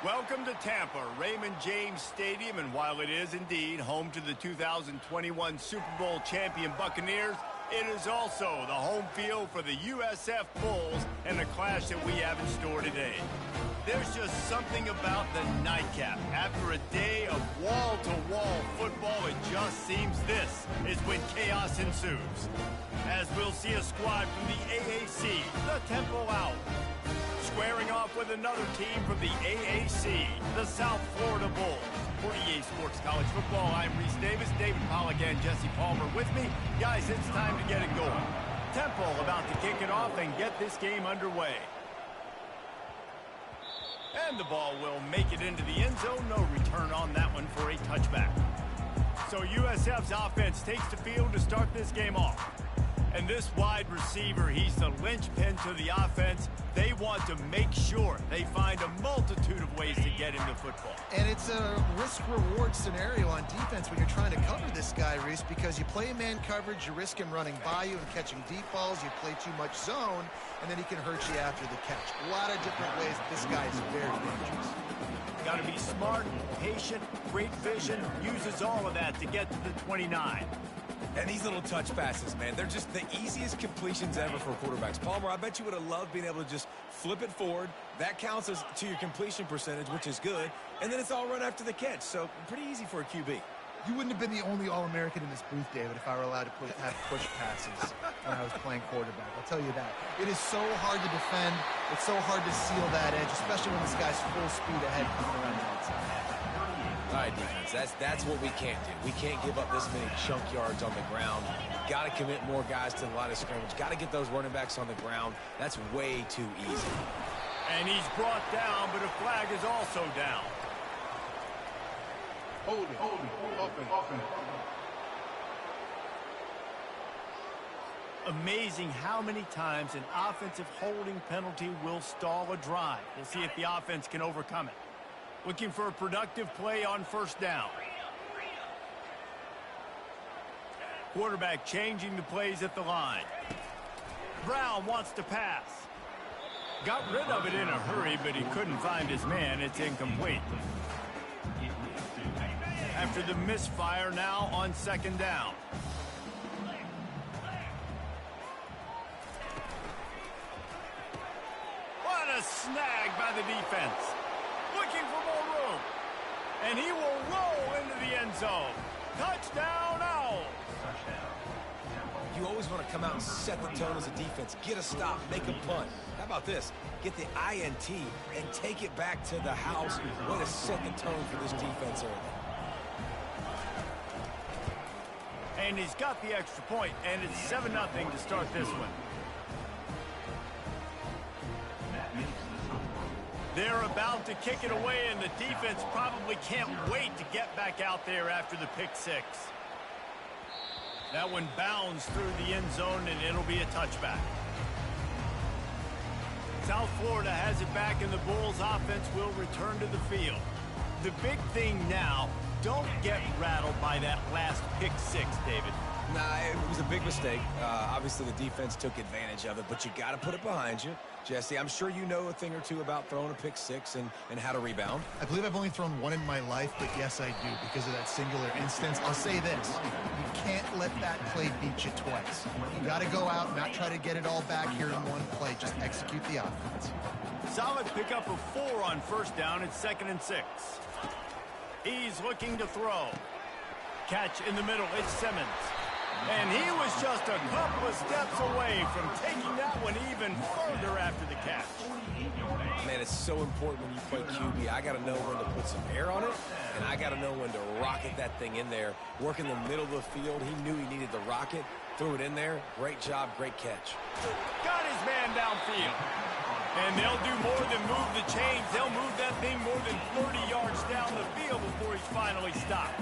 Welcome to Tampa, Raymond James Stadium, and while it is indeed home to the 2021 Super Bowl champion Buccaneers, it is also the home field for the USF Bulls and the clash that we have in store today. There's just something about the nightcap. After a day of wall-to-wall football, it just seems this is when chaos ensues. As we'll see a squad from the AAC, the Temple Owls, squaring off with another team from the AAC, the South Florida Bulls. For EA Sports College Football, I'm Reese Davis, David Pollack, and Jesse Palmer with me. Guys, it's time to get it going. Temple about to kick it off and get this game underway. And the ball will make it into the end zone. No return on that one for a touchback. So USF's offense takes the field to start this game off. And this wide receiver, he's the linchpin to the offense. They want to make sure they find a multitude of ways to get him the football. And it's a risk-reward scenario on defense when you're trying to cover this guy, Reese, because you play man coverage, you risk him running by you and catching deep balls. You play too much zone, and then he can hurt you after the catch. A lot of different ways. This guy is very dangerous. Got to be smart, patient, great vision, uses all of that to get to the 29. And these little touch passes, man, they're just the easiest completions ever for quarterbacks. Palmer, I bet you would have loved being able to just flip it forward. That counts as to your completion percentage, which is good. And then it's all run after the catch, so pretty easy for a QB. You wouldn't have been the only All-American in this booth, David, if I were allowed to have push passes when I was playing quarterback. I'll tell you that. It is so hard to defend. It's so hard to seal that edge, especially when this guy's full speed ahead coming around the outside. All right, defense, that's what we can't do. We can't give up this many chunk yards on the ground. Got to commit more guys to the line of scrimmage. Got to get those running backs on the ground. That's way too easy. And he's brought down, but a flag is also down. Hold it. Open. Amazing how many times an offensive holding penalty will stall a drive. We'll see if the offense can overcome it. Looking for a productive play on first down. Quarterback changing the plays at the line. Brown wants to pass. Got rid of it in a hurry, but he couldn't find his man. It's incomplete. After the misfire, now on second down. What a snag by the defense. Looking for more room. And he will roll into the end zone. Touchdown, Owls. You always want to come out and set the tone as a defense. Get a stop, make a punt. How about this? Get the INT and take it back to the house. Way to set the tone for this defense early. And he's got the extra point, and it's 7-0 to start this one. They're about to kick it away, and the defense probably can't wait to get back out there after the pick six. That one bounds through the end zone, and it'll be a touchback. South Florida has it back, and the Bulls offense will return to the field. The big thing now, don't get rattled by that last pick six, David. Nah, it was a big mistake. Obviously, the defense took advantage of it, but you got to put it behind you. Jesse, I'm sure you know a thing or two about throwing a pick six and how to rebound. I believe I've only thrown one in my life, but yes, I do, because of that singular instance. I'll say this. You can't let that play beat you twice. You got to go out, not try to get it all back here in one play. Just execute the offense. Solid pickup of 4 on first down. It's 2nd and 6. He's looking to throw. Catch in the middle. It's Simmons. And he was just a couple of steps away from taking that one even further after the catch. Man, it's so important when you play QB. I got to know when to put some air on it, and I got to know when to rocket that thing in there. Work in the middle of the field. He knew he needed the rocket. Threw it in there. Great job, great catch. Got his man downfield. And they'll do more than move the chains. They'll move that thing more than 30 yards down the field before he's finally stopped.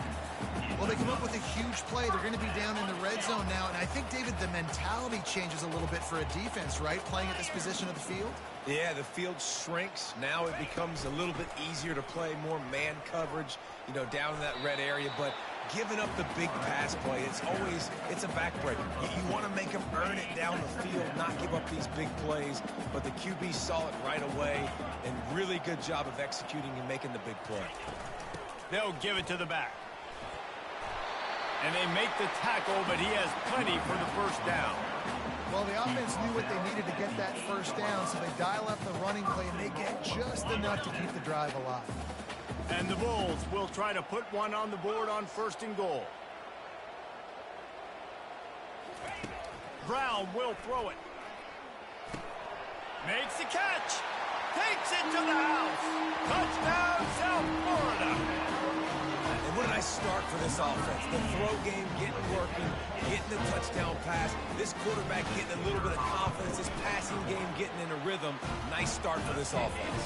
Well, they come up with a huge play. They're going to be down in the red zone now. And I think, David, the mentality changes a little bit for a defense, right? Playing at this position of the field. Yeah, the field shrinks. Now it becomes a little bit easier to play more man coverage, you know, down in that red area. But giving up the big pass play. It's a backbreaker. You want to make them earn it down the field, not give up these big plays. But the QB saw it right away, and really good job of executing and making the big play. They'll give it to the back. And they make the tackle, but he has plenty for the first down. Well, the offense knew what they needed to get that first down, so they dial up the running play, and they get just enough to keep the drive alive. And the Bulls will try to put one on the board on 1st and goal. Brown will throw it. Makes the catch. Takes it to the house. Touchdown, South Florida. And what a nice start for this offense. The throw game getting working, getting the touchdown pass. This quarterback getting a little bit of confidence. This passing game getting in a rhythm. Nice start for this offense.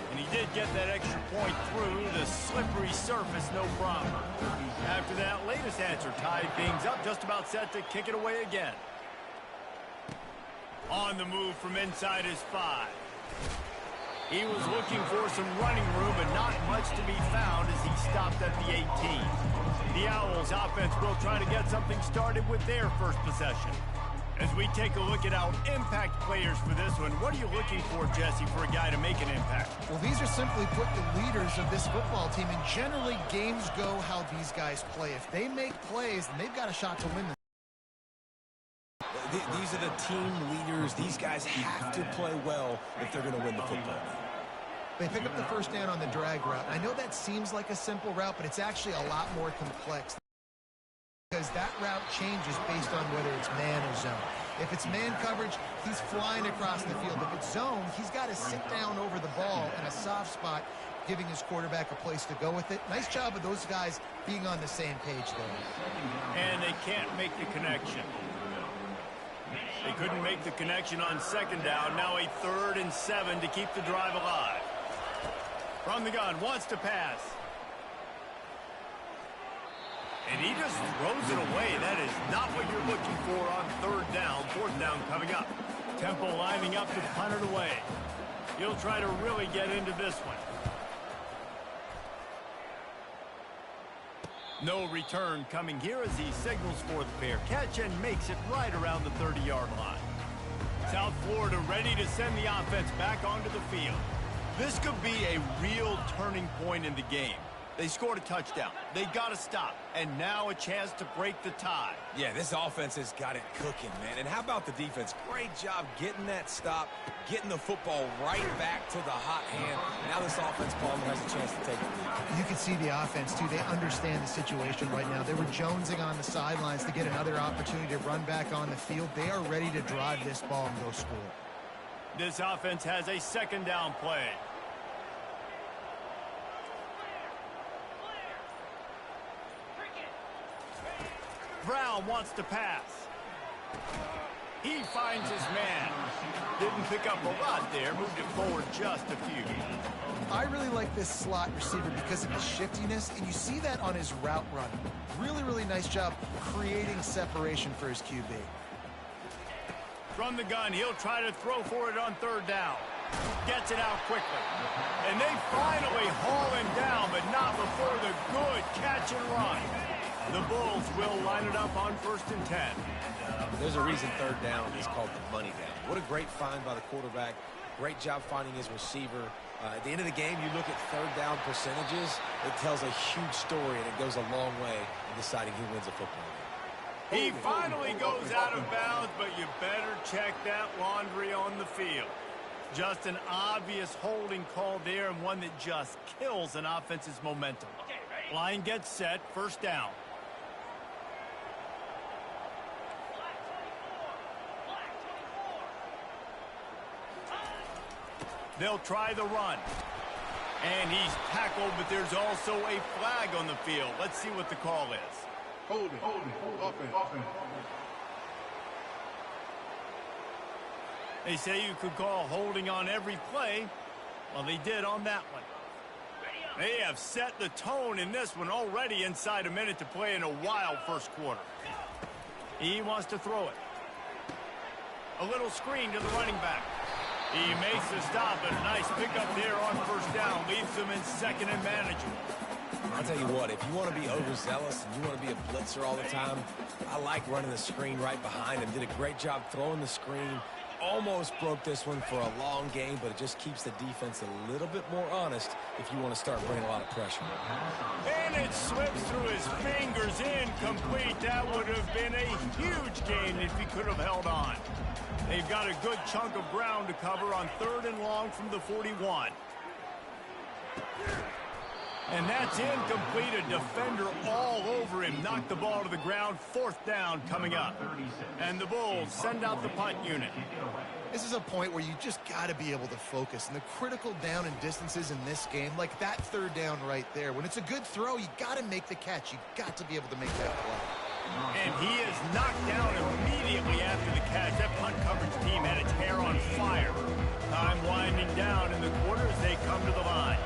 And he did get that extra point through the slippery surface, no problem. After that latest answer tied things up, just about set to kick it away again. On the move from inside his 5. He was looking for some running room, but not much to be found as he stopped at the 18. The Owls offense will try to get something started with their first possession. As we take a look at our impact players for this one, what are you looking for, Jesse, for a guy to make an impact? Well, these are simply put the leaders of this football team, and generally games go how these guys play. If they make plays, then they've got a shot to win them. These are the team leaders. These guys have to play well if they're going to win the football game. They pick up the first down on the drag route. I know that seems like a simple route, but it's actually a lot more complex because that route changes based on whether it's man or zone. If it's man coverage, he's flying across the field. If it's zone, he's got to sit down over the ball in a soft spot, giving his quarterback a place to go with it. Nice job of those guys being on the same page there. And they can't make the connection. They couldn't make the connection on 2nd down. Now a 3rd and 7 to keep the drive alive. From the gun, wants to pass. And he just throws it away. That is not what you're looking for on 3rd down. 4th down coming up. Temple lining up to punt it away. He'll try to really get into this one. No return coming here as he signals for the fair catch and makes it right around the 30-yard line. South Florida ready to send the offense back onto the field. This could be a real turning point in the game. They scored a touchdown. They got to stop. And now a chance to break the tie. Yeah, this offense has got it cooking, man. And how about the defense? Great job getting that stop, getting the football right back to the hot hand. Now this offense, Palmer, has a chance to take the lead. You can see the offense, too. They understand the situation right now. They were jonesing on the sidelines to get another opportunity to run back on the field. They are ready to drive this ball and go score. This offense has a 2nd down play. Brown wants to pass. He finds his man. Didn't pick up a lot there. Moved it forward just a few. I really like this slot receiver because of his shiftiness, and you see that on his route running. Really, really nice job creating separation for his QB. From the gun, he'll try to throw for it on 3rd down. Gets it out quickly. And they finally haul him down, but not before the good catch and run. The Bulls will line it up on 1st and 10. There's a reason 3rd down is called the money down. What a great find by the quarterback. Great job finding his receiver. At the end of the game, you look at 3rd down percentages. It tells a huge story, and it goes a long way in deciding who wins a football game. He finally goes out of bounds, but you better check that laundry on the field. Just an obvious holding call there, and one that just kills an offense's momentum. Line gets set, 1st down. They'll try the run. And he's tackled, but there's also a flag on the field. Let's see what the call is. Holding, offense. They say you could call holding on every play. Well, they did on that one. They have set the tone in this one already inside a minute to play in a wild first quarter. He wants to throw it. A little screen to the running back. He makes the stop, but a nice pickup there on 1st down. Leaves them in 2nd and manageable. I'll tell you what, if you want to be overzealous and you want to be a blitzer all the time, I like running the screen right behind him. Did a great job throwing the screen. Almost broke this one for a long game, but it just keeps the defense a little bit more honest if you want to start bringing a lot of pressure. And it slips through his fingers, incomplete. That would have been a huge gain if he could have held on. They've got a good chunk of ground to cover on 3rd and long from the 41. And that's incomplete. A defender all over him. Knocked the ball to the ground. 4th down coming up. And the Bulls send out the punt unit. This is a point where you just got to be able to focus. And the critical down and distances in this game, like that 3rd down right there, when it's a good throw, you got to make the catch. You got to be able to make that play. And he is knocked down immediately after the catch. That punt coverage team had its hair on fire. Time winding down in the quarter as they come to the line.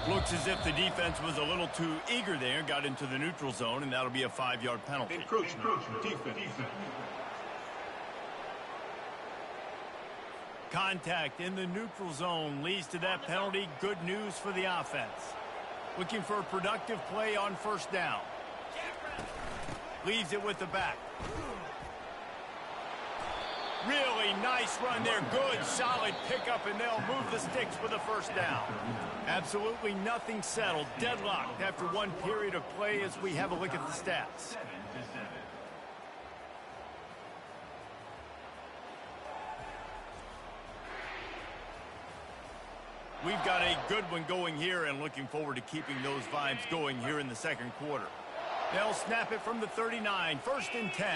Looks as if the defense was a little too eager there, got into the neutral zone, and that'll be a 5-yard penalty. Encroachment. Defense. Contact in the neutral zone leads to that penalty. Good news for the offense. Looking for a productive play on 1st down. Leaves it with the back. Really nice run there. Good, solid pickup, and they'll move the sticks for the 1st down. Absolutely nothing settled. Deadlocked after one period of play as we have a look at the stats. We've got a good one going here and looking forward to keeping those vibes going here in the 2nd quarter. They'll snap it from the 39. 1st and 10.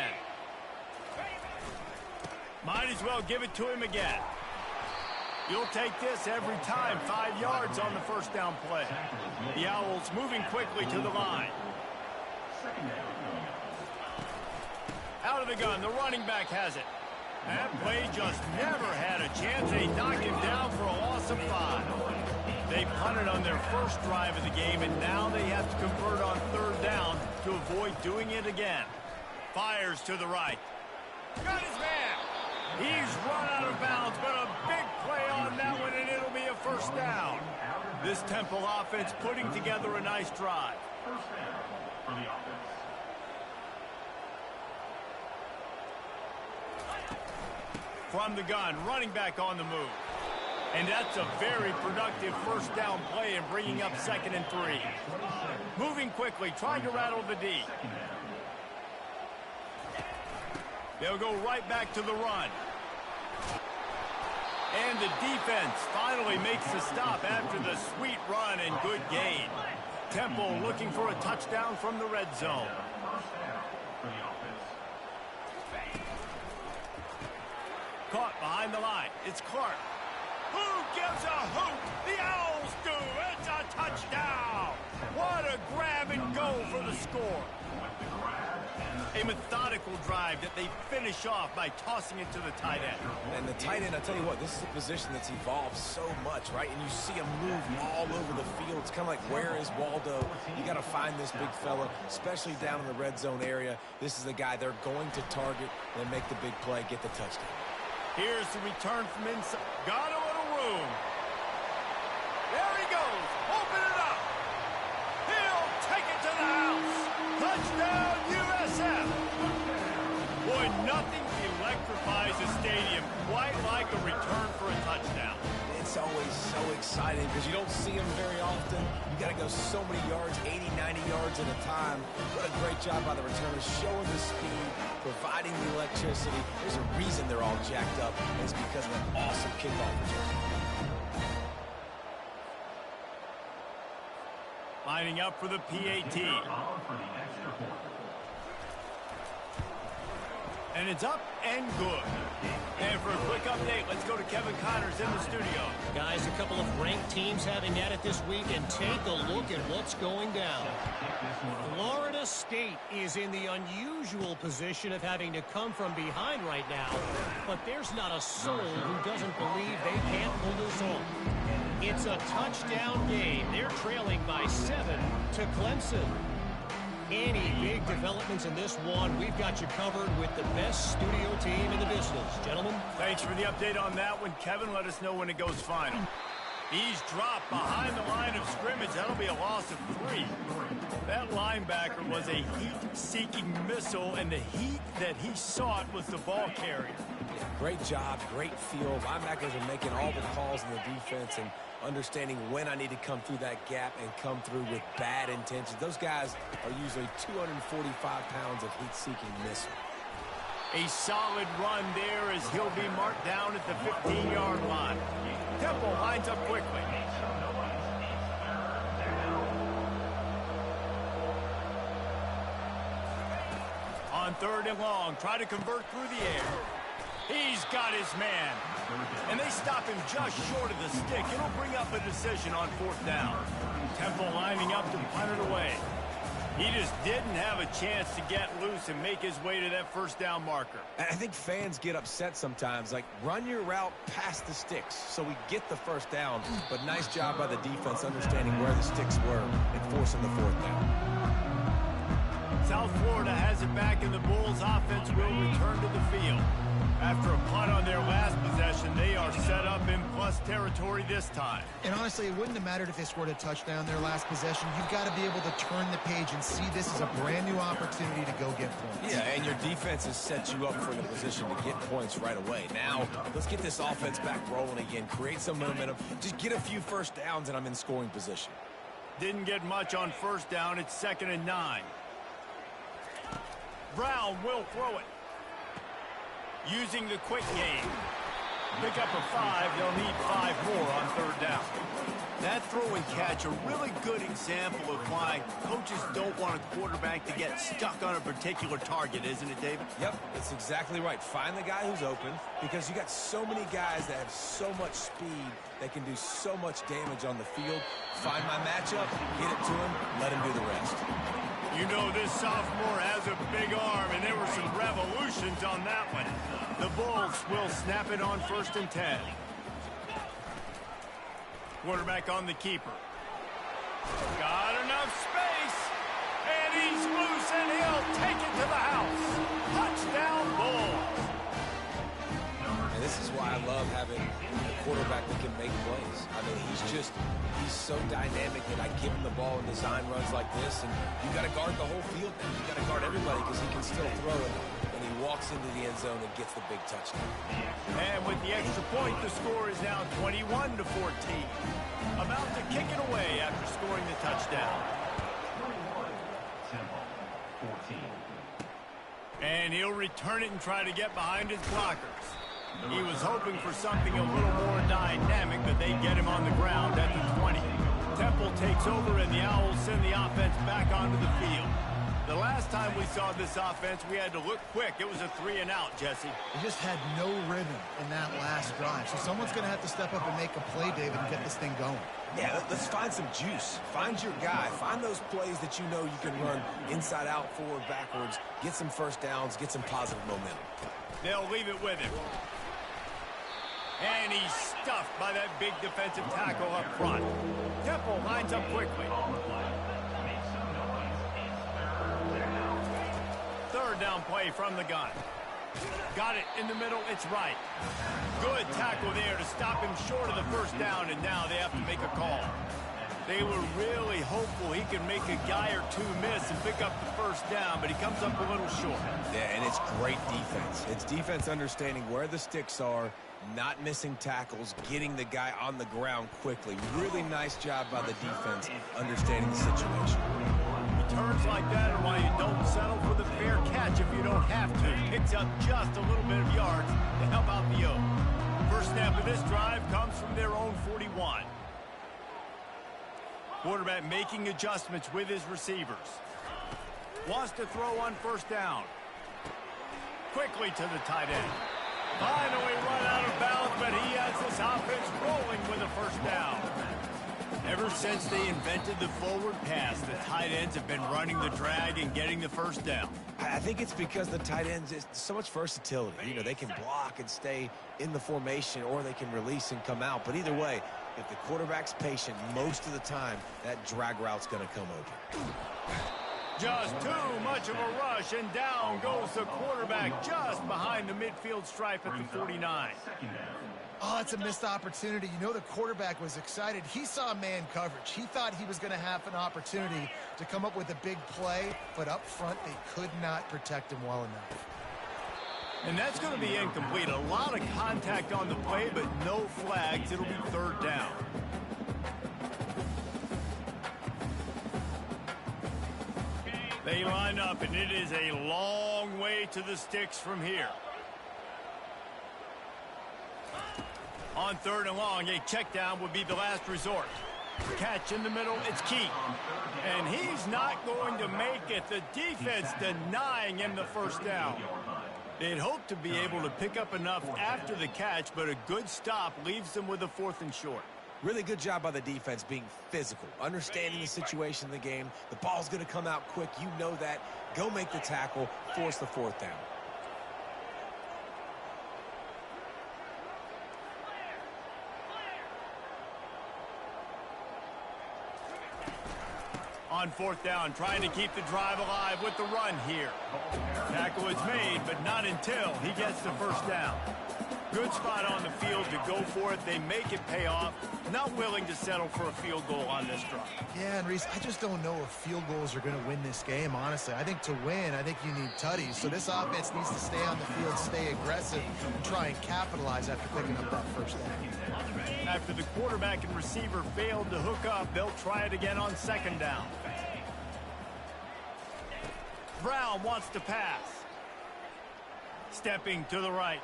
Might as well give it to him again. You'll take this every time. 5 yards on the 1st down play. The Owls moving quickly to the line. Out of the gun. The running back has it. That play just never had a chance. They knocked him down for a loss of 5. They punted on their first drive of the game, and now they have to convert on 3rd down to avoid doing it again. Fires to the right. Got his man. He's run out of bounds, but a big play on that one, and it'll be a 1st down. This Temple offense putting together a nice drive. 1st down for the offense. From the gun, running back on the move. And that's a very productive 1st down play and bringing up 2nd and 3. Moving quickly, trying to rattle the D. They'll go right back to the run. And the defense finally makes the stop after the sweet run and good gain. Temple looking for a touchdown from the red zone. Caught behind the line. It's Clark. Who gives a hoot? The Owls do. It's a touchdown. What a grab and go for the score. A methodical drive that they finish off by tossing it to the tight end. And the tight end, I tell you what, this is a position that's evolved so much, right? And you see him move all over the field. It's kind of like, where is Waldo? You got to find this big fella, especially down in the red zone area. This is the guy they're going to target and make the big play, get the touchdown. Here's the return from inside. Got a little room. There he goes. Open it up. He'll take it to the house. Touchdown, USF. Boy, nothing electrifies a stadium quite like a return for a touchdown. It's always so exciting because you don't see them very often. You got to go so many yards, 80, 90 yards at a time. What a great job by the returners, showing the speed, providing the electricity. There's a reason they're all jacked up, and it's because of an awesome kickoff return. Lining up for the PAT. And it's up and good. And for a quick update, let's go to Kevin Connors in the studio. Guys, a couple of ranked teams having at it this week, and take a look at what's going down. Florida State is in the unusual position of having to come from behind right now, but there's not a soul who doesn't believe they can't pull this off. It's a touchdown game. They're trailing by 7 to Clemson. Any big developments in this one, we've got you covered with the best studio team in the business. Gentlemen. Thanks for the update on that one, Kevin. Let us know when it goes final. He's dropped behind the line of scrimmage. That'll be a loss of 3. That linebacker was a heat-seeking missile, and the heat that he sought was the ball carrier. Yeah, great job, great feel. Linebackers are making all the calls in the defense and understanding when I need to come through that gap and come through with bad intentions. Those guys are usually 245 pounds of heat-seeking missile. A solid run there as he'll be marked down at the 15-yard line. Temple lines up quickly. On 3rd and long, try to convert through the air. He's got his man. And they stop him just short of the stick. It'll bring up a decision on 4th down. Temple lining up to punt it away. He just didn't have a chance to get loose and make his way to that 1st down marker. I think fans get upset sometimes. Like, run your route past the sticks so we get the 1st down. But nice job by the defense understanding where the sticks were and forcing the 4th down. South Florida has it back, and the Bulls offense will return to the field. After a punt on their last possession, they are set up in plus territory this time. And honestly, it wouldn't have mattered if they scored a touchdown their last possession. You've got to be able to turn the page and see this as a brand new opportunity to go get points. Yeah, and your defense has set you up for the position to get points right away. Now, let's get this offense back rolling again, create some momentum, just get a few 1st downs, and I'm in scoring position. Didn't get much on 1st down. It's 2nd and 9. Brown will throw it. Using the quick game. Pick up a 5. They'll need 5 more on 3rd down. That throw and catch, a really good example of why coaches don't want a quarterback to get stuck on a particular target, isn't it, David? Yep, that's exactly right. Find the guy who's open, because you got so many guys that have so much speed that can do so much damage on the field. Find my matchup, get it to him, let him do the rest. You know this sophomore has a big arm, and there were some revolutions on that one. The Bulls will snap it on 1st and 10. Quarterback on the keeper. Got enough space, and he's loose, and he'll take it to the house. Touchdown, Bulls. And this is why I love having a quarterback that can make plays. I mean, he's so dynamic that I give him the ball in design runs like this, and you got to guard the whole field now. You got to guard everybody because he can still throw it, and he walks into the end zone and gets the big touchdown. And with the extra point, the score is now 21-14. About to kick it away after scoring the touchdown. 14. And he'll return it and try to get behind his blockers. He was hoping for something a little more dynamic, but they get him on the ground at the 20. Temple takes over, and the Owls send the offense back onto the field. The last time we saw this offense, we had to look quick. It was a 3-and-out, Jesse. They just had no rhythm in that last drive. So someone's going to have to step up and make a play, David, and get this thing going. Yeah, let's find some juice. Find your guy. Find those plays that you know you can run inside out, forward, backwards, get some 1st downs, get some positive momentum. They'll leave it with him. And he's stuffed by that big defensive tackle up front. Temple lines up quickly. 3rd down play from the gun. Got it in the middle. It's right. Good tackle there to stop him short of the 1st down, and now they have to make a call. They were really hopeful he could make a guy or two miss and pick up the 1st down, but he comes up a little short. Yeah, and it's great defense. It's defense understanding where the sticks are, not missing tackles, getting the guy on the ground quickly. Really nice job by the defense understanding the situation. Returns like that are why you don't settle for the fair catch if you don't have to. Picks up just a little bit of yards to help out the Oak. First snap of this drive comes from their own 41. Quarterback making adjustments with his receivers. Wants to throw on 1st down. Quickly to the tight end. Finally run out of bounds, but he has this offense rolling with a 1st down. Ever since they invented the forward pass, the tight ends have been running the drag and getting the 1st down. I think it's because the tight ends is so much versatility. You know, they can block and stay in the formation, or they can release and come out. But either way, if the quarterback's patient, most of the time, that drag route's going to come open. Just too much of a rush, and down goes the quarterback just behind the midfield stripe at the 49. Oh, it's a missed opportunity. You know the quarterback was excited. He saw man coverage. He thought he was going to have an opportunity to come up with a big play, but up front they could not protect him well enough. And that's going to be incomplete. A lot of contact on the play, but no flags. It'll be third down. They line up, and it is a long way to the sticks from here. On third and long, a check down would be the last resort. Catch in the middle, it's key. And he's not going to make it. The defense denying him the first down. They'd hope to be able to pick up enough after the catch, but a good stop leaves them with a 4th and short. Really good job by the defense being physical, understanding the situation in the game. The ball's going to come out quick. You know that. Go make the tackle, force the 4th down. On 4th down, trying to keep the drive alive with the run here. Tackle is made, but not until he gets the first down. Good spot on the field to go for it. They make it pay off. Not willing to settle for a field goal on this drive. Yeah, and Reese, I just don't know if field goals are going to win this game, honestly. I think to win, I think you need tutties. So this offense needs to stay on the field, stay aggressive, and try and capitalize after picking up that first down. After the quarterback and receiver failed to hook up, they'll try it again on 2nd down. Brown wants to pass. Stepping to the right.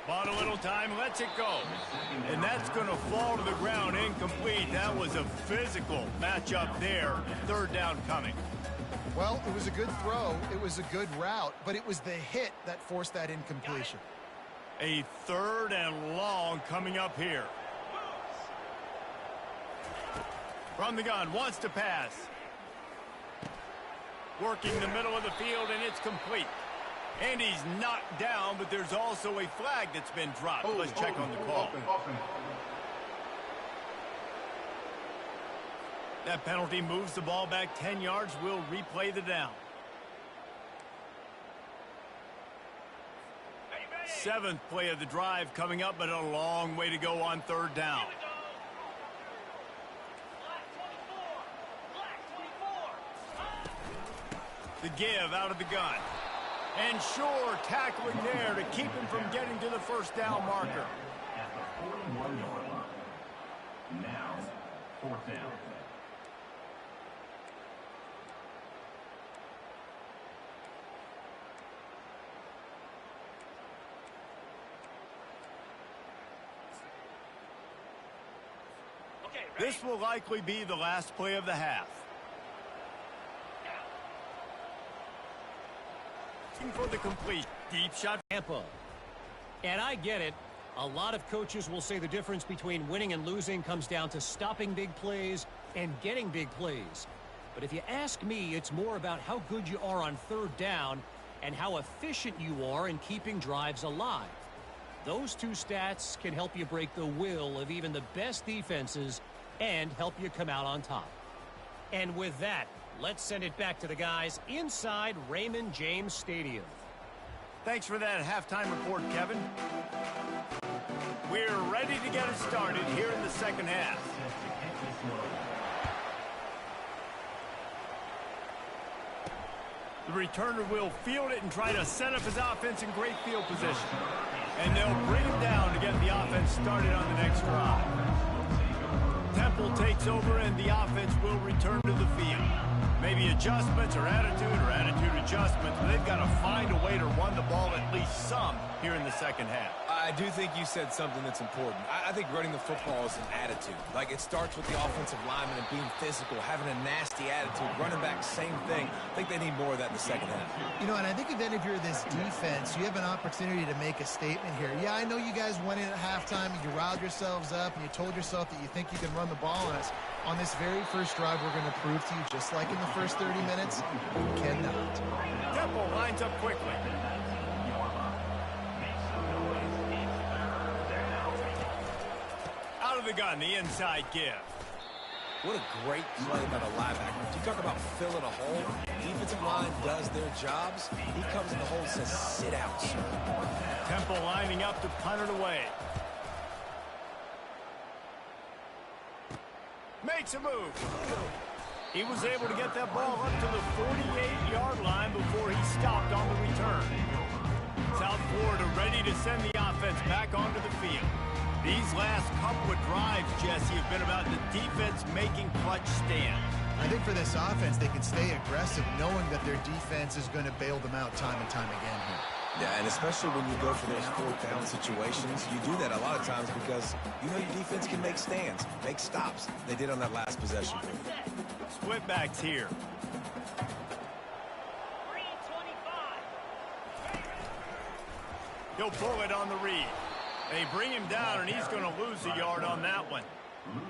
Bought a little time, lets it go. And that's going to fall to the ground, incomplete. That was a physical matchup there. 3rd down coming. Well, it was a good throw. It was a good route, but it was the hit that forced that incompletion. A 3rd and long coming up here. From the gun, wants to pass. Working the middle of the field, and it's complete. And he's knocked down, but there's also a flag that's been dropped. Let's check on the call. That penalty moves the ball back 10 yards. We'll replay the down. 7th play of the drive coming up, but a long way to go on 3rd down. The give out of the gun. And Shore tackling there to keep him from getting to the first down marker. At the 41-yard line. Now, 4th down. This will likely be the last play of the half. For the complete deep shot. Tampa. And I get it. A lot of coaches will say the difference between winning and losing comes down to stopping big plays and getting big plays. But if you ask me, it's more about how good you are on 3rd down and how efficient you are in keeping drives alive. Those two stats can help you break the will of even the best defenses and help you come out on top. And with that, let's send it back to the guys inside Raymond James Stadium. Thanks for that halftime report, Kevin. We're ready to get it started here in the 2nd half. The returner will field it and try to set up his offense in great field position. And they'll bring him down to get the offense started on the next drive. Temple takes over and the offense will return to the field. Maybe adjustments or attitude adjustments. They've got to find a way to run the ball at least some here in the 2nd half. I do think you said something that's important. I think running the football is an attitude. Like, it starts with the offensive lineman and being physical, having a nasty attitude. Running back, same thing. I think they need more of that in the 2nd half. You know, and I think even if you're this defense, you have an opportunity to make a statement here. Yeah, I know you guys went in at halftime, and you riled yourselves up, and you told yourself that you think you can run the ball on us. On this very first drive, we're going to prove to you, just like in the first 30 minutes, we cannot. Temple lines up quickly. Out of the gun, the inside give. What a great play by the linebacker. If you talk about filling a hole, defensive line does their jobs. He comes in the hole and says, sit out, sir. Temple lining up to punt it away. Makes a move. He was able to get that ball up to the 48-yard line before he stopped on the return. South Florida ready to send the offense back onto the field. These last couple of drives, Jesse, have been about the defense making clutch stands. I think for this offense, they can stay aggressive knowing that their defense is going to bail them out time and time again here. Yeah, and especially when you go for those fourth down situations, you do that a lot of times because you know your defense can make stands, make stops. They did on that last possession. Split backs here. He'll pull it on the read. They bring him down, and he's going to lose a yard on that one.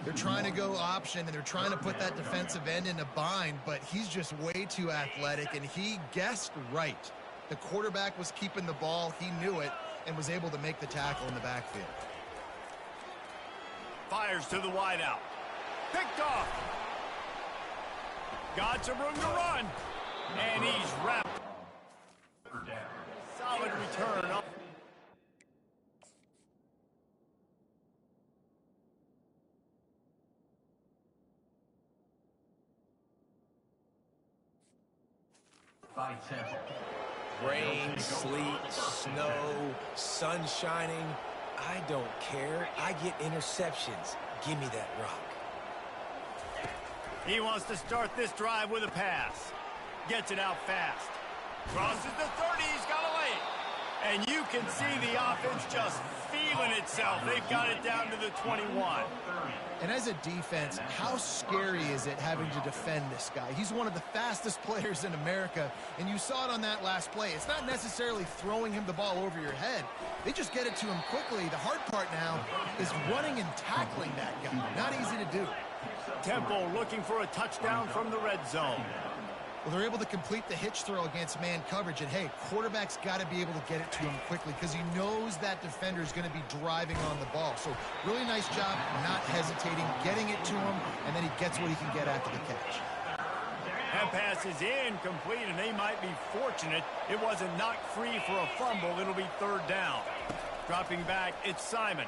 They're trying to go option, and they're trying to put that defensive end in a bind, but he's just way too athletic, and he guessed right. The quarterback was keeping the ball. He knew it and was able to make the tackle in the backfield. Fires to the wideout. Picked off. Got some room to run. And he's wrapped. Solid return. By Temple. Rain, sleet, snow, sun shining. I don't care. I get interceptions. Give me that rock. He wants to start this drive with a pass. Gets it out fast. Crosses the 30. He's got a lane. And you can see the offense just feeling itself. They've got it down to the 21. And as a defense, how scary is it having to defend this guy? He's one of the fastest players in America, and you saw it on that last play. It's not necessarily throwing him the ball over your head. They just get it to him quickly. The hard part now is running and tackling that guy. Not easy to do. Temple looking for a touchdown from the red zone. Well, they're able to complete the hitch throw against man coverage, and hey, quarterback's got to be able to get it to him quickly because he knows that defender is going to be driving on the ball. So really nice job not hesitating, getting it to him, and then he gets what he can get after the catch. That pass is incomplete, and they might be fortunate it wasn't knocked free for a fumble. It'll be third down. Dropping back, it's Simon.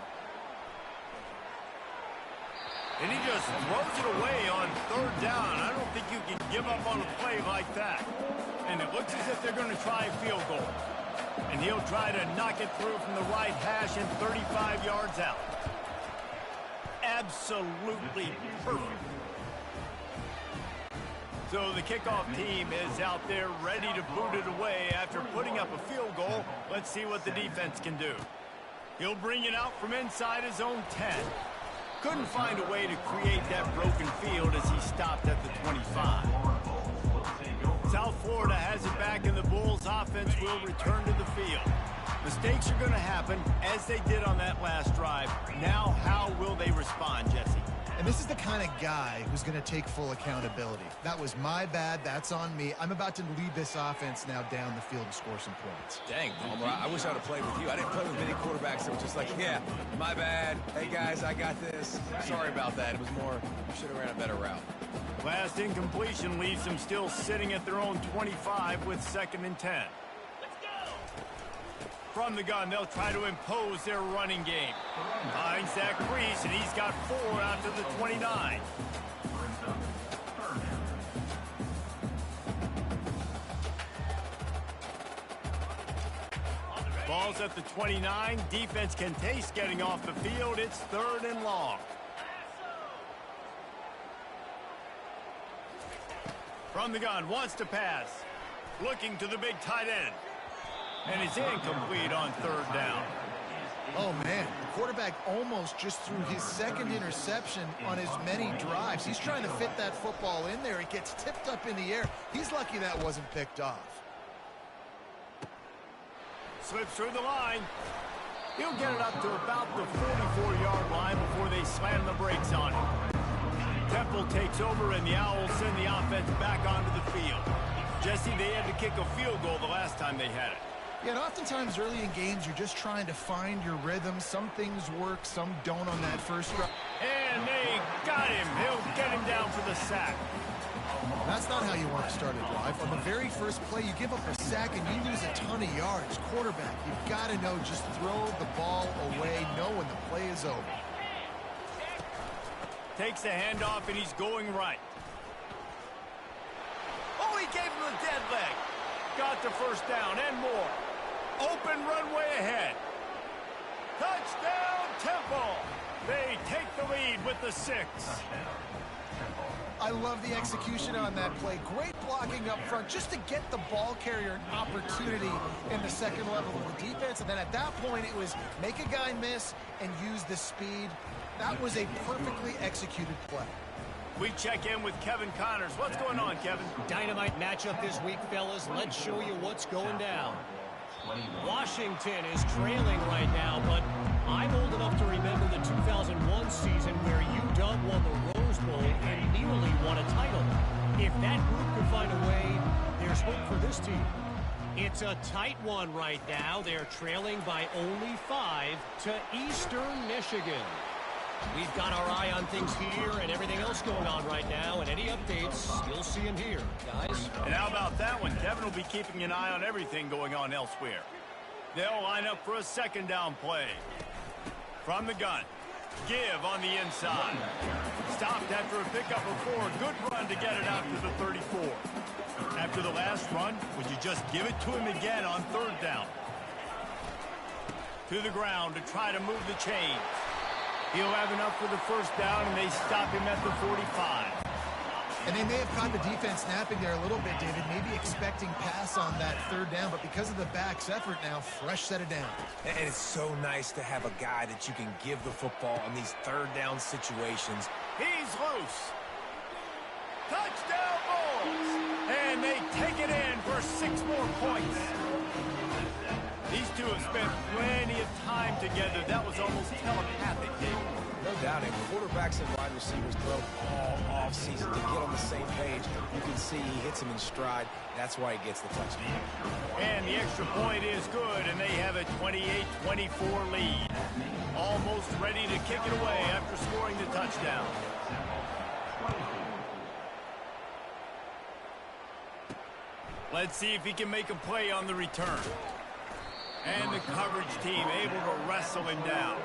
And he just throws it away on third down. I don't think you can give up on a play like that. And it looks as if they're going to try a field goal. And he'll try to knock it through from the right hash and 35 yards out. Absolutely perfect. So the kickoff team is out there ready to boot it away after putting up a field goal. Let's see what the defense can do. He'll bring it out from inside his own 10. Couldn't find a way to create that broken field as he stopped at the 25. South Florida has it back, and the Bulls offense will return to the field. Mistakes are going to happen as they did on that last drive. Now, how will they respond, Jesse? And this is the kind of guy who's going to take full accountability. That was my bad. That's on me. I'm about to lead this offense now down the field and score some points. Dang, Palmer, I wish I would have played with you. I didn't play with many quarterbacks that were just like, yeah, my bad. Hey, guys, I got this. Sorry about that. It was more, you should have ran a better route. Last incompletion leaves them still sitting at their own 25 with 2nd and 10. From the gun, they'll try to impose their running game. Finds that crease, and he's got 4 out to the 29. Ball's at the 29. Defense can taste getting off the field. It's 3rd and long. From the gun, wants to pass. Looking to the big tight end. And it's incomplete on 3rd down. Oh, man. The quarterback almost just threw his 2nd interception on as many drives. He's trying to fit that football in there. It gets tipped up in the air. He's lucky that wasn't picked off. Slips through the line. He'll get it up to about the 44-yard line before they slam the brakes on him. Temple takes over, and the Owls send the offense back onto the field. Jesse, they had to kick a field goal the last time they had it. Yeah, and oftentimes early in games, you're just trying to find your rhythm. Some things work, some don't on that first drive. And they Got him. He'll get him down for the sack. That's not how you want to start a drive. On the very first play, you give up a sack and you lose a ton of yards. Quarterback, you've got to know, just throw the ball away, know when the play is over. Takes the handoff, and he's going right. Oh, he gave him the dead leg. Got the first down and more. Open runway ahead. Touchdown, Temple. They take the lead with the 6. I love the execution on that play. Great blocking up front just to get the ball carrier an opportunity in the second level of the defense. And then at that point, it was make a guy miss and use the speed. That was a perfectly executed play. We check in with Kevin Connors. What's going on, Kevin? Dynamite matchup this week, fellas. Let's show you what's going down. Washington is trailing right now, but I'm old enough to remember the 2001 season where UW won the Rose Bowl and nearly won a title. If that group could find a way, there's hope for this team. It's a tight one right now. They're trailing by only 5 to Eastern Michigan. We've got our eye on things here and everything else going on right now, and any updates you'll see them here, guys. And how about that one? Kevin will be keeping an eye on everything going on elsewhere. They'll line up for a second down play. From the gun. Give on the inside. Stopped after a pickup of 4. Good run to get it out to the 34. After the last run, would you just give it to him again on third down? To the ground to try to move the chains. He'll have enough for the first down, and they stop him at the 45. And they may have caught the defense snapping there a little bit, David, maybe expecting pass on that third down, but because of the back's effort now, fresh set it down. And it's so nice to have a guy that you can give the football on these third down situations. He's loose. Touchdown Bulls! And they take it in for 6 more points. These two have spent plenty of time together. That was almost telepathic, David. No doubt, and quarterbacks and wide receivers throw all offseason to get on the same page. You can see he hits him in stride. That's why he gets the touchdown. And the extra point is good, and they have a 28-24 lead. Almost ready to kick it away after scoring the touchdown. Let's see if he can make a play on the return. And the coverage team able to wrestle him down.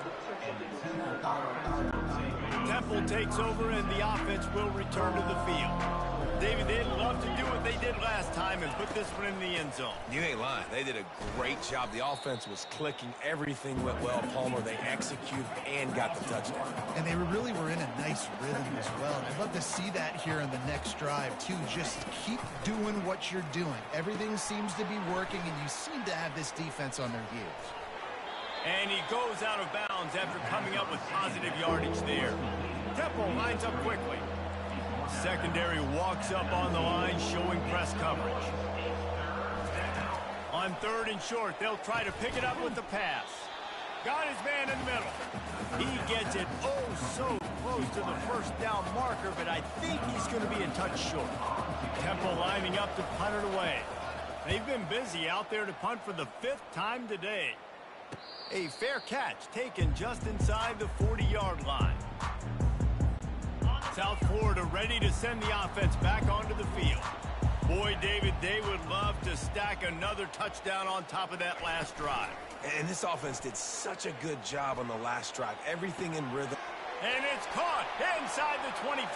Temple takes over, and the offense will return to the field. David, they'd love to do what they did last time and put this one in the end zone. You ain't lying. They did a great job. The offense was clicking. Everything went well, Palmer. They executed and got the touchdown. And they really were in a nice rhythm as well. And I'd love to see that here on the next drive, too. Just keep doing what you're doing. Everything seems to be working, and you seem to have this defense on their heels. And he goes out of bounds after coming up with positive yardage there. Temple lines up quickly. Secondary walks up on the line, showing press coverage. On 3rd and short, they'll try to pick it up with the pass. Got his man in the middle. He gets it so close to the first down marker, but I think he's going to be a touch short. Temple lining up to punt it away. They've been busy out there to punt for the 5th time today. A fair catch taken just inside the 40-yard line. South Florida ready to send the offense back onto the field. Boy, David, they would love to stack another touchdown on top of that last drive. And this offense did such a good job on the last drive. Everything in rhythm. And it's caught inside the 25.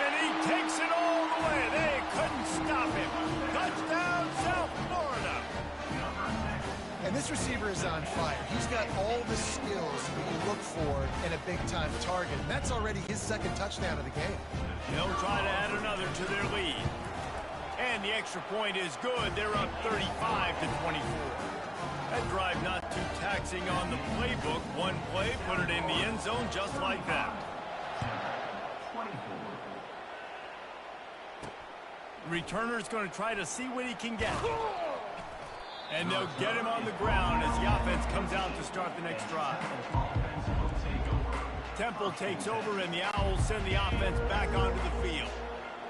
And he takes it all the way. They couldn't stop him. Touchdown, South Florida. And this receiver is on fire. He's got all the skills that you look for in a big-time target. And that's already his 2nd touchdown of the game. They'll try to add another to their lead. And the extra point is good. They're up 35-24. That drive not too taxing on the playbook. One play, put it in the end zone just like that. Returner's going to try to see what he can get. And they'll get him on the ground as the offense comes out to start the next drive. Temple takes over, and the Owls send the offense back onto the field.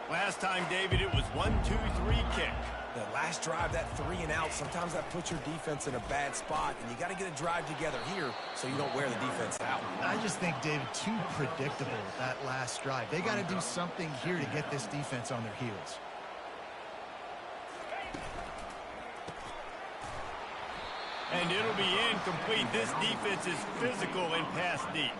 Last time, David, it was 1-2-3 kick. The last nice drive, that 3 and out. Sometimes that puts your defense in a bad spot, and you got to get a drive together here so you don't wear the defense out. I just think, David, too predictable that last drive. They got to do something here to get this defense on their heels. And it'll be incomplete. This defense is physical and pass deep.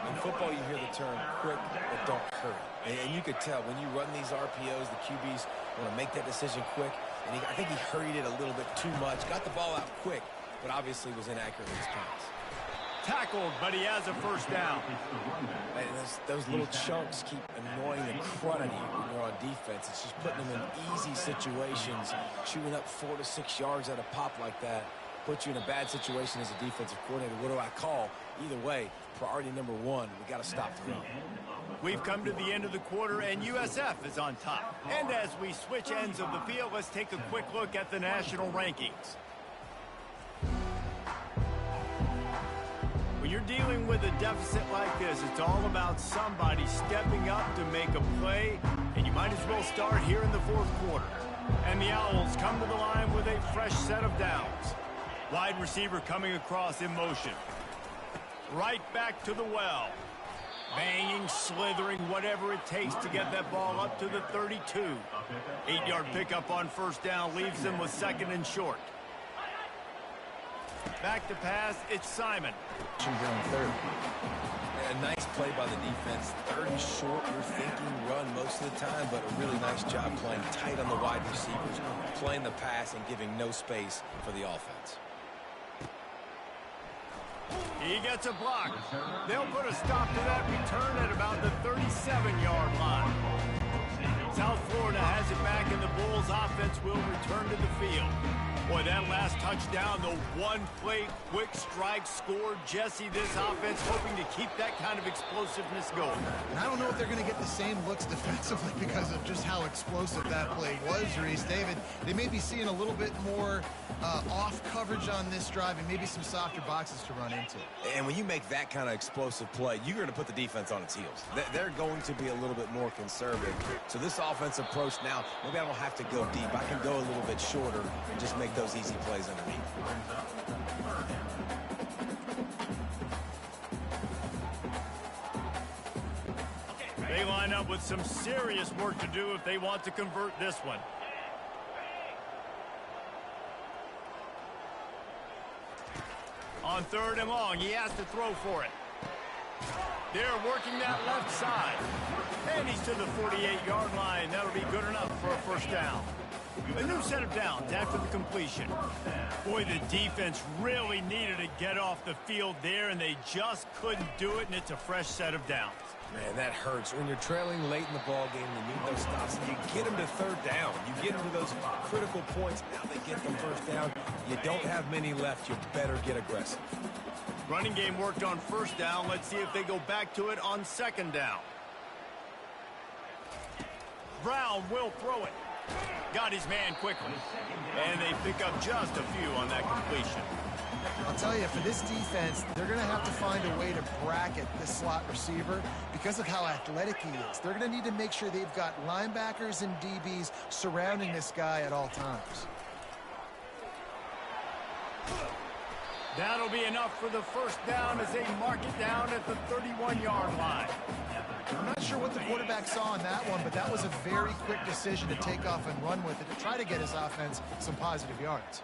In football, you hear the term quick, but don't hurry. And you could tell when you run these RPOs, the QBs want to make that decision quick. And I think he hurried it a little bit too much. Got the ball out quick, but obviously was inaccurate in his pass. Tackled, but he has a first down. And those little chunks keep annoying the crud out of you when you're on defense. It's just putting them in easy situations, chewing up 4 to 6 yards at a pop like that. Put you in a bad situation as a defensive coordinator. What do I call? Either way, priority number 1, we got to stop the run. We've come to the end of the quarter, and USF is on top. And as we switch ends of the field, let's take a quick look at the national rankings. When you're dealing with a deficit like this, it's all about somebody stepping up to make a play, and you might as well start here in the 4th quarter. And the Owls come to the line with a fresh set of downs. Wide receiver coming across in motion. Right back to the well. Banging, slithering, whatever it takes to get that ball up to the 32. 8-yard pickup on first down leaves them with 2nd and short. Back to pass, it's Simon. A nice play by the defense. 30 short, you're thinking run most of the time, but a really nice job playing tight on the wide receivers, playing the pass and giving no space for the offense. He gets a block. They'll put a stop to that return at about the 37-yard line. South Florida has it back, and the Bulls offense will return to the field. Boy, that last touchdown, the one-play quick strike score. Jesse, this offense hoping to keep that kind of explosiveness going. And I don't know if they're going to get the same looks defensively because of just how explosive that play was, Reese. David, they may be seeing a little bit more off coverage on this drive and maybe some softer boxes to run into. And when you make that kind of explosive play, you're going to put the defense on its heels. They're going to be a little bit more conservative. So this offensive approach now, maybe I don't have to go deep. I can go a little bit shorter and just make those easy plays underneath. They line up with some serious work to do if they want to convert this one. On 3rd and long, he has to throw for it. They're working that left side. And he's to the 48-yard line. That'll be good enough for a first down. A new set of downs after the completion. Boy, the defense really needed to get off the field there, and they just couldn't do it, and it's a fresh set of downs. Man, that hurts. When you're trailing late in the ball game, you need those stops. You get them to 3rd down. You get them to those critical points. Now they get the first down. You don't have many left. You better get aggressive. Running game worked on first down. Let's see if they go back to it on 2nd down. Brown will throw it. Got his man quickly. And they pick up just a few on that completion. I'll tell you, for this defense, they're going to have to find a way to bracket this slot receiver because of how athletic he is. They're going to need to make sure they've got linebackers and DBs surrounding this guy at all times. That'll be enough for the first down as they mark it down at the 31-yard line. I'm not sure what the quarterback saw on that one, but that was a very quick decision to take off and run with it to try to get his offense some positive yards.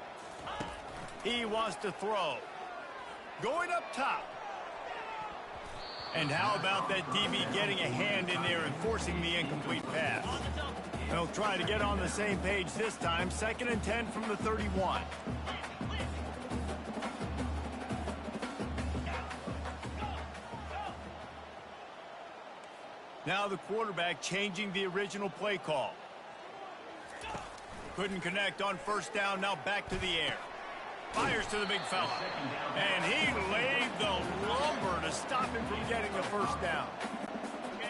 He wants to throw. Going up top. And how about that DB getting a hand in there and forcing the incomplete pass? They'll try to get on the same page this time. 2nd and 10 from the 31. Now the quarterback changing the original play call. Couldn't connect on first down. Now back to the air. Fires to the big fella. And he laid the lumber to stop him from getting the first down.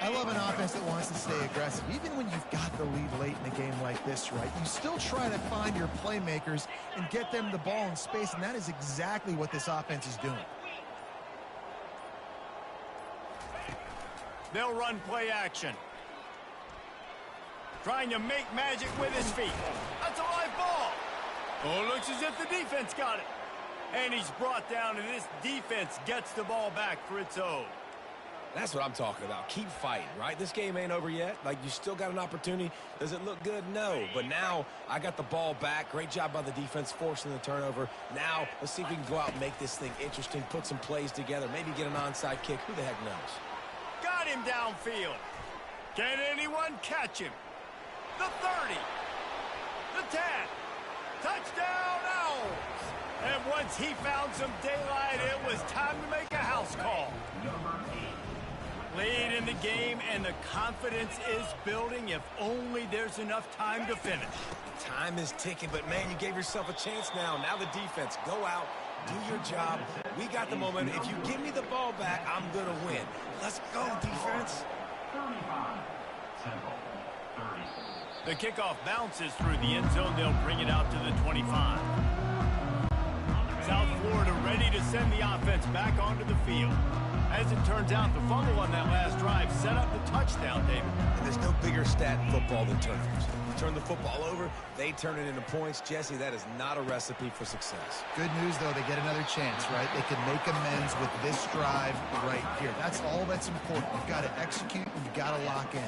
I love an offense that wants to stay aggressive. Even when you've got the lead late in a game like this, right, you still try to find your playmakers and get them the ball in space, and that is exactly what this offense is doing. They'll run play action. Trying to make magic with his feet. That's a live ball. Oh, looks as if the defense got it. And he's brought down, and this defense gets the ball back for its own. That's what I'm talking about. Keep fighting, right? This game ain't over yet. Like, you still got an opportunity. Does it look good? No. But now I got the ball back. Great job by the defense forcing the turnover. Now let's see if we can go out and make this thing interesting, put some plays together, maybe get an onside kick. Who the heck knows? Got him downfield. Can anyone catch him? The 30. The 10. Touchdown, Owls. And once he found some daylight, it was time to make a house call. Lead in the game, and the confidence is building if only there's enough time to finish. Time is ticking, but, man, you gave yourself a chance now. Now the defense, go out, do your job. We got the momentum. If you give me the ball back, I'm going to win. Let's go, defense. 35. Temple. 30. The kickoff bounces through the end zone. They'll bring it out to the 25. South Florida ready to send the offense back onto the field. As it turns out, the fumble on that last drive set up the touchdown, David. And there's no bigger stat in football than turnovers. You turn the football over, they turn it into points. Jesse, that is not a recipe for success. Good news, though, they get another chance, right? They can make amends with this drive right here. That's all that's important. You've got to execute, and you've got to lock in.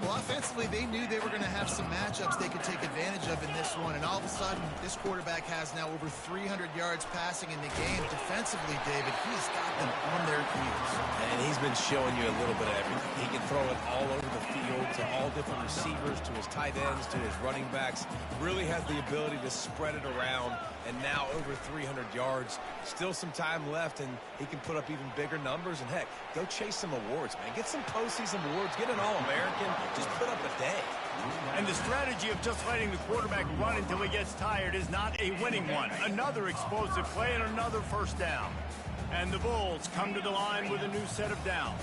Well, offensively, they knew they were going to have some matchups they could take advantage of in this one, and all of a sudden, this quarterback has now over 300 yards passing in the game. Defensively, David, he's got them on their heels. And he's been showing you a little bit of everything. He can throw it all over the field to all different receivers, to his tight ends, to his running backs. Really has the ability to spread it around, and now over 300 yards. Still some time left, and he can put up even bigger numbers. And, heck, go chase some awards, man. Get some postseason awards. Get an All-American. Just put up a day. And the strategy of just letting the quarterback run until he gets tired is not a winning one. Another explosive play and another first down. And the Bulls come to the line with a new set of downs.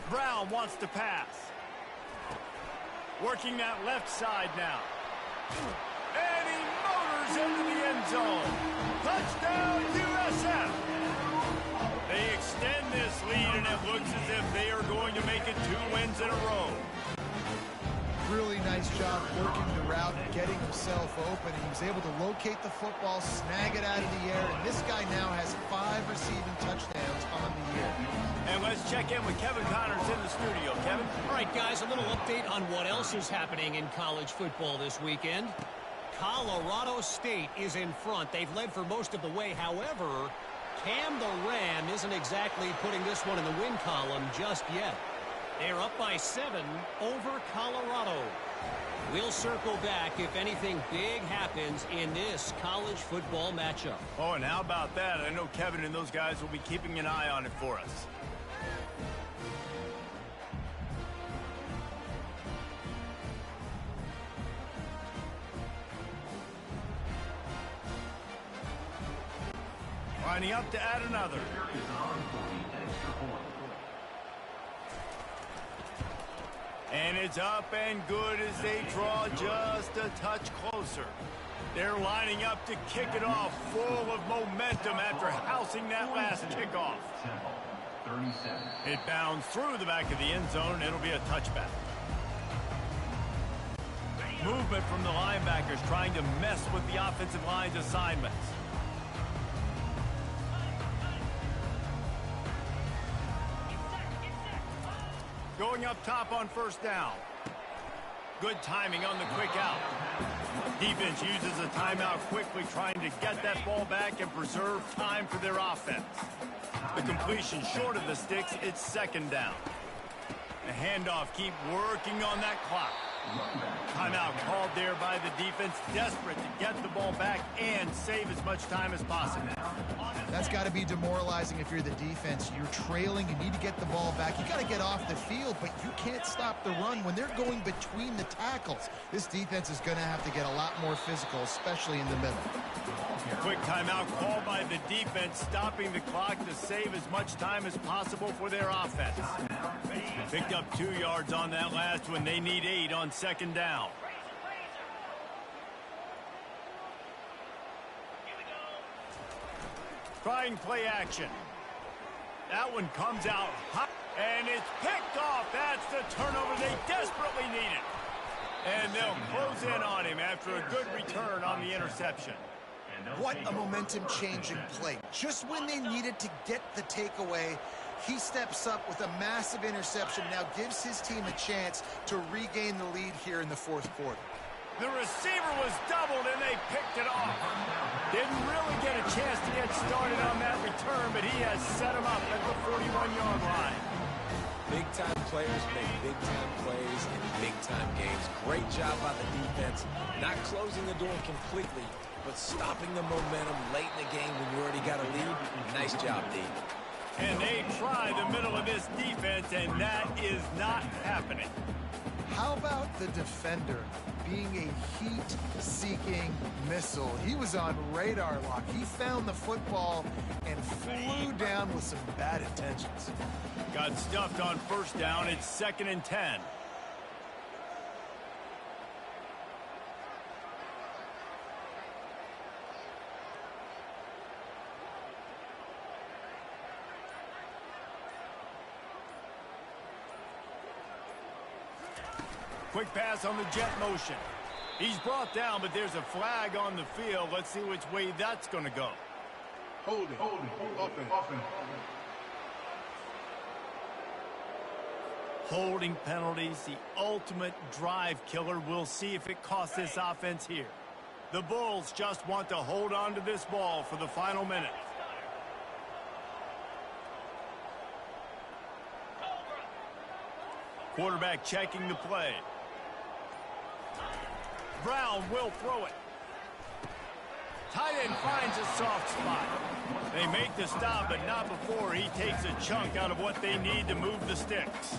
Brown wants to pass. Working that left side now. And he motors into the end zone. Touchdown, USF. They extend this lead, and it looks as if they are going to make it 2 wins in a row. Really nice job working the route and getting himself open. He was able to locate the football, snag it out of the air, and this guy now has 5 receiving touchdowns on the year. And let's check in with Kevin Connors in the studio. Kevin? All right, guys, a little update on what else is happening in college football this weekend. Colorado State is in front. They've led for most of the way. However, Cam the Ram isn't exactly putting this one in the win column just yet. They're up by 7 over Colorado. We'll circle back if anything big happens in this college football matchup. Oh, and how about that? I know Kevin and those guys will be keeping an eye on it for us. Lining up to add another. And it's up and good as they draw just a touch closer. They're lining up to kick it off full of momentum after housing that last kickoff. It bounds through the back of the end zone, and it'll be a touchback. Movement from the linebackers trying to mess with the offensive line's assignments. Going up top on first down. Good timing on the quick out. Defense uses a timeout quickly, trying to get that ball back and preserve time for their offense. The completion short of the sticks, it's second down. The handoff, keep working on that clock. Timeout called there by the defense, desperate to get the ball back and save as much time as possible. That's got to be demoralizing if you're the defense. You're trailing, you need to get the ball back. You got to get off the field, but you can't stop the run when they're going between the tackles. This defense is going to have to get a lot more physical, especially in the middle. Quick timeout called by the defense, stopping the clock to save as much time as possible for their offense. Picked up 2 yards on that last one. They need 8 on second down. Trying play action. That one comes out hot, and it's picked off. That's the turnover they desperately needed. And they'll close in on him after a good return on the interception. What a momentum-changing play. Just when they needed to get the takeaway, he steps up with a massive interception, now gives his team a chance to regain the lead here in the fourth quarter. The receiver was doubled, and they picked it off. Didn't really get a chance to get started on that return, but he has set him up at the 41-yard line. Big-time players make big-time plays in big-time games. Great job by the defense, not closing the door completely, but stopping the momentum late in the game when you already got a lead. Nice job, D. And they try the middle of this defense, and that is not happening. How about the defender being a heat-seeking missile? He was on radar lock. He found the football and flew down with some bad intentions. Got stuffed on first down. It's 2nd and 10. Quick pass on the jet motion. He's brought down, but there's a flag on the field. Let's see which way that's going to go. Hold it. Offense. Holding penalties, the ultimate drive killer. We'll see if it costs this offense here. The Bulls just want to hold on to this ball for the final minute. Quarterback checking the play. Brown will throw it. Tight end finds a soft spot. They make the stop, but not before he takes a chunk out of what they need to move the sticks.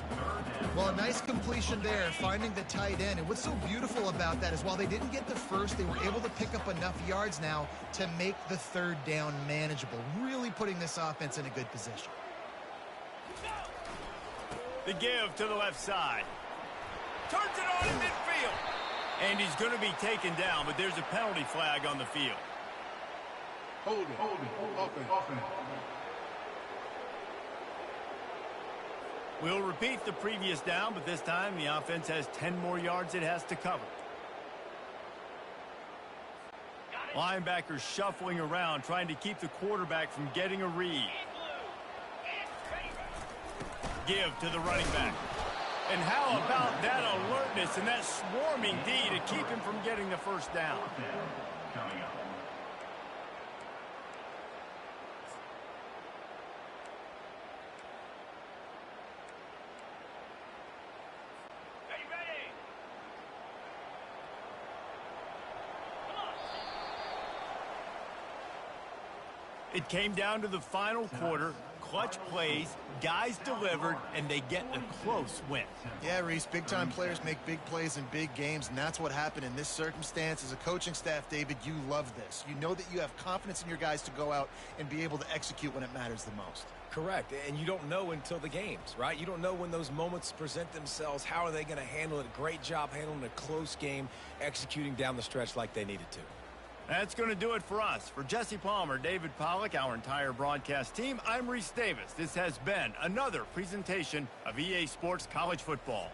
Well, a nice completion there, finding the tight end. And what's so beautiful about that is while they didn't get the first, they were able to pick up enough yards now to make the third down manageable, really putting this offense in a good position. The give to the left side. Turns it on in midfield. And he's going to be taken down, but there's a penalty flag on the field. Hold it. Offense. We'll repeat the previous down, but this time the offense has 10 more yards it has to cover. Linebackers shuffling around, trying to keep the quarterback from getting a read. Give to the running back. And how about that alertness and that swarming D to keep him from getting the first down? Coming up. It came down to the final quarter. Clutch plays, guys delivered, and they get a close win. Yeah, Reese, big-time players make big plays in big games, and that's what happened in this circumstance. As a coaching staff, David, you love this. You know that you have confidence in your guys to go out and be able to execute when it matters the most. Correct, and you don't know until the games, right? You don't know when those moments present themselves. How are they going to handle it? Great job handling a close game, executing down the stretch like they needed to. That's going to do it for us. For Jesse Palmer, David Pollack, our entire broadcast team, I'm Reese Davis. This has been another presentation of EA Sports College Football.